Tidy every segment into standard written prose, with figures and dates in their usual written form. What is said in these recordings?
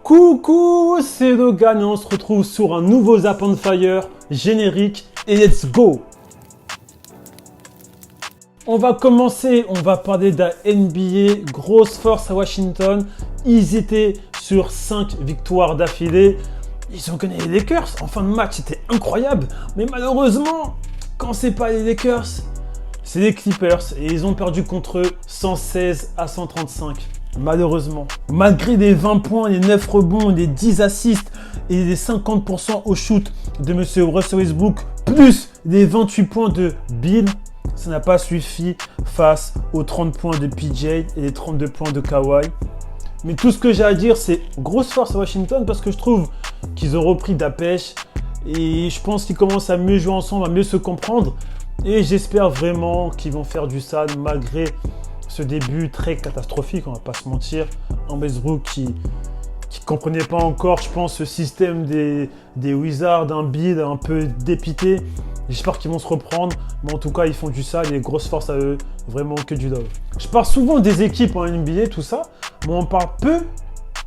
Coucou, c'est Logan et on se retrouve sur un nouveau Zap on Fire générique et let's go. On va commencer, on va parler de la NBA, grosse force à Washington. Ils étaient sur 5 victoires d'affilée. Ils ont gagné les Lakers en fin de match, c'était incroyable. Mais malheureusement, quand c'est pas les Lakers, c'est les Clippers et ils ont perdu contre eux 116-135. Malheureusement, malgré les 20 points, les 9 rebonds, les 10 assists et les 50% au shoot de M. Russell Westbrook, plus les 28 points de Bill, ça n'a pas suffi face aux 30 points de PJ et les 32 points de Kawhi. Mais tout ce que j'ai à dire, c'est grosse force à Washington parce que je trouve qu'ils ont repris de la pêche et je pense qu'ils commencent à mieux jouer ensemble, à mieux se comprendre. Et j'espère vraiment qu'ils vont faire du sale malgré ce début très catastrophique, on va pas se mentir. Un Westbrook qui comprenait pas encore, je pense, ce système des Wizards, un Bill un peu dépité. J'espère qu'ils vont se reprendre, mais en tout cas, ils font du sale et grosse force à eux, vraiment que du love. Je parle souvent des équipes en NBA, tout ça, mais on parle peu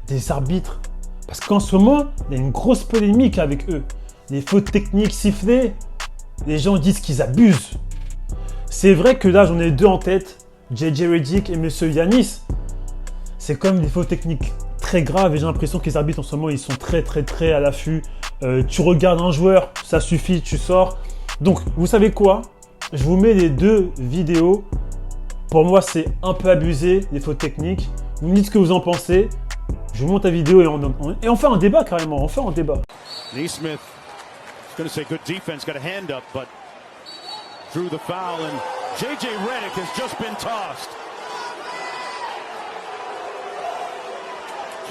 des arbitres. Parce qu'en ce moment, il y a une grosse polémique avec eux. Les fautes techniques sifflées, les gens disent qu'ils abusent. C'est vrai que là, j'en ai deux en tête. JJ Redick et Monsieur Giannis, c'est comme des fautes techniques très graves et j'ai l'impression que les arbitres en ce moment ils sont très à l'affût. Tu regardes un joueur, ça suffit, tu sors. Donc vous savez quoi? Je vous mets les deux vidéos. Pour moi c'est un peu abusé, les fautes techniques. Vous me dites ce que vous en pensez. Je vous montre la vidéo et on fait un débat carrément, on fait un débat. Neesmith is going to say good defense, got a hand up, but drew the foul and J.J. Redick has just been tossed.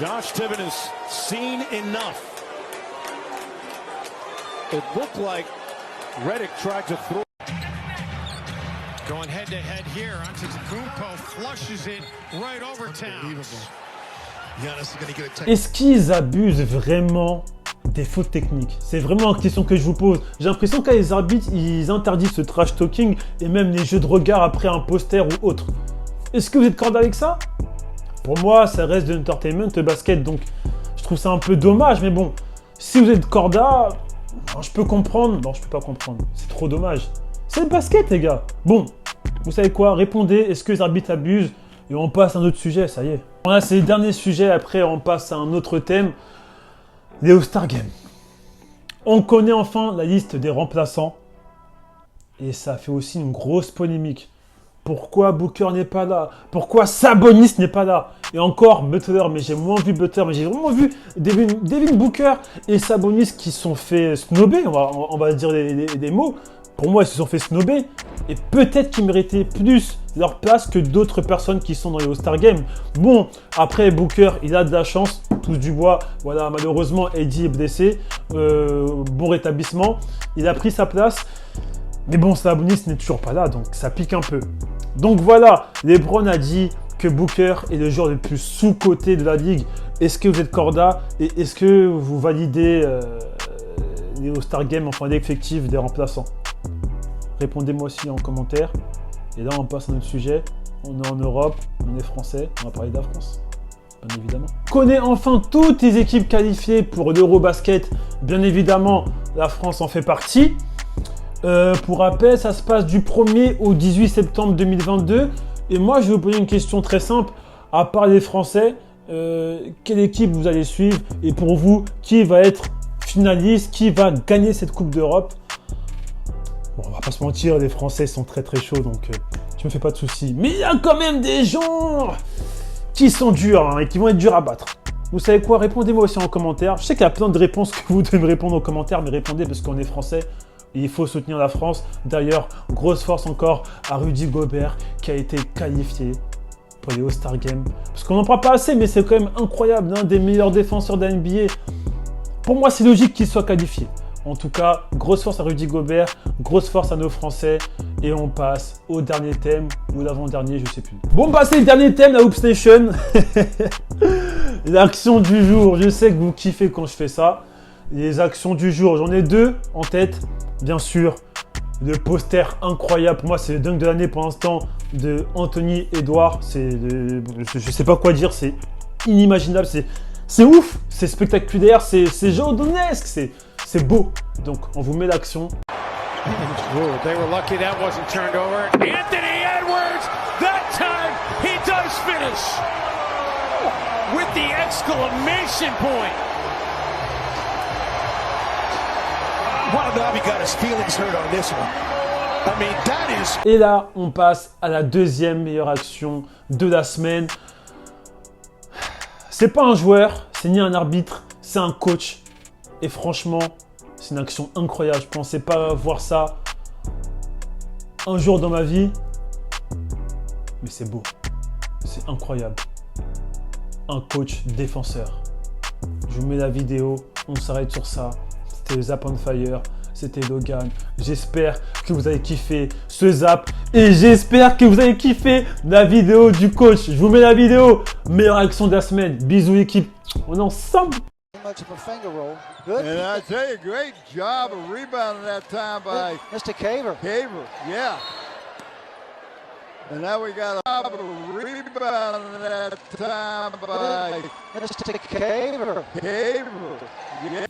Josh Tibbin has seen enough. It looked like Redick tried to throw. Going head-to-head here. Antetokounmpo flushes it right over Towns. Est-ce qu'ils abusent vraiment des fautes techniques? C'est vraiment une question que je vous pose. J'ai l'impression que les arbitres, ils interdisent ce trash talking et même les jeux de regard après un poster ou autre. Est-ce que vous êtes corda avec ça? Pour moi, ça reste de l'entertainment, le basket, donc je trouve ça un peu dommage. Mais bon, si vous êtes corda, je peux comprendre. Non, je peux pas comprendre. C'est trop dommage. C'est le basket, les gars. Bon, vous savez quoi? Répondez, est-ce que les arbitres abusent? Et on passe à un autre sujet, ça y est. Voilà, c'est le dernier sujet. Après, on passe à un autre thème. Les All-Star Games. On connaît enfin la liste des remplaçants. Et ça fait aussi une grosse polémique. Pourquoi Booker n'est pas là? Pourquoi Sabonis n'est pas là? Et encore Butler, mais j'ai moins vu Butler, mais j'ai vraiment vu Devin Booker et Sabonis qui se sont fait snobber, on va dire des mots. Pour moi, ils se sont fait snobber. Et peut-être qu'ils méritaient plus leur place que d'autres personnes qui sont dans les All-Star Games. Bon, après Booker, il a de la chance, touche du bois. Voilà, malheureusement, Eddie est blessé. Bon rétablissement. Il a pris sa place. Mais bon, Sabonis n'est toujours pas là, donc ça pique un peu. Donc voilà, LeBron a dit que Booker est le joueur le plus sous-coté de la ligue. Est-ce que vous êtes corda et est-ce que vous validez les All-Star Games, enfin l'effectif des remplaçants? Répondez-moi aussi en commentaire. Et là, on passe à notre sujet. On est en Europe, on est français, on va parler de la France, bien évidemment. On connaît enfin toutes les équipes qualifiées pour l'Eurobasket. Bien évidemment, la France en fait partie. Pour rappel, ça se passe du 1er au 18 septembre 2022. Et moi, je vais vous poser une question très simple. À part les Français, quelle équipe vous allez suivre? Et pour vous, qui va être finaliste? Qui va gagner cette Coupe d'Europe? Bon, on va pas se mentir, les Français sont très chauds, donc je me fais pas de soucis. Mais il y a quand même des gens qui sont durs et qui vont être durs à battre. Vous savez quoi? Répondez-moi aussi en commentaire. Je sais qu'il y a plein de réponses que vous devez me répondre en commentaire, mais répondez parce qu'on est Français. Et il faut soutenir la France. D'ailleurs, grosse force encore à Rudy Gobert qui a été qualifié pour les All-Star Games. Parce qu'on n'en parle pas assez, mais c'est quand même incroyable. L'un des meilleurs défenseurs de la NBA. Pour moi, c'est logique qu'il soit qualifié. En tout cas, grosse force à Rudy Gobert, grosse force à nos Français. Et on passe au dernier thème, ou l'avant-dernier, je sais plus. Bon, bah c'est le dernier thème, la Hoops Nation. L'action du jour, je sais que vous kiffez quand je fais ça. Les actions du jour, j'en ai deux en tête. Bien sûr, le poster incroyable. Pour moi, c'est le dunk de l'année pour l'instant de Anthony Edwards. Je sais pas quoi dire, c'est inimaginable. C'est ouf, c'est spectaculaire, c'est jaodonesque, c'est beau. Donc, on vous met l'action. Ooh, they were lucky that wasn't turned over. Anthony Edwards, that time he does finish with the exclamation point. Watanabe got his feelings hurt on this one. I mean, that is... Et là, on passe à la deuxième meilleure action de la semaine. C'est pas un joueur, c'est ni un arbitre, c'est un coach. Et franchement, c'est une action incroyable. Je pensais pas voir ça un jour dans ma vie. Mais c'est beau. C'est incroyable. Un coach défenseur. Je vous mets la vidéo, on s'arrête sur ça. C'était Zap on Fire, c'était Logan. J'espère que vous avez kiffé ce zap. Et j'espère que vous avez kiffé la vidéo du coach. Je vous mets la vidéo. Meilleure action de la semaine. Bisous équipe. On est ensemble. Much of a finger roll. Good. And I tell you, great job of rebounding that time by Mr. Caver. Caver. Yeah. And now we got a rebound that time by Mr. Caver. Caver. Yeah.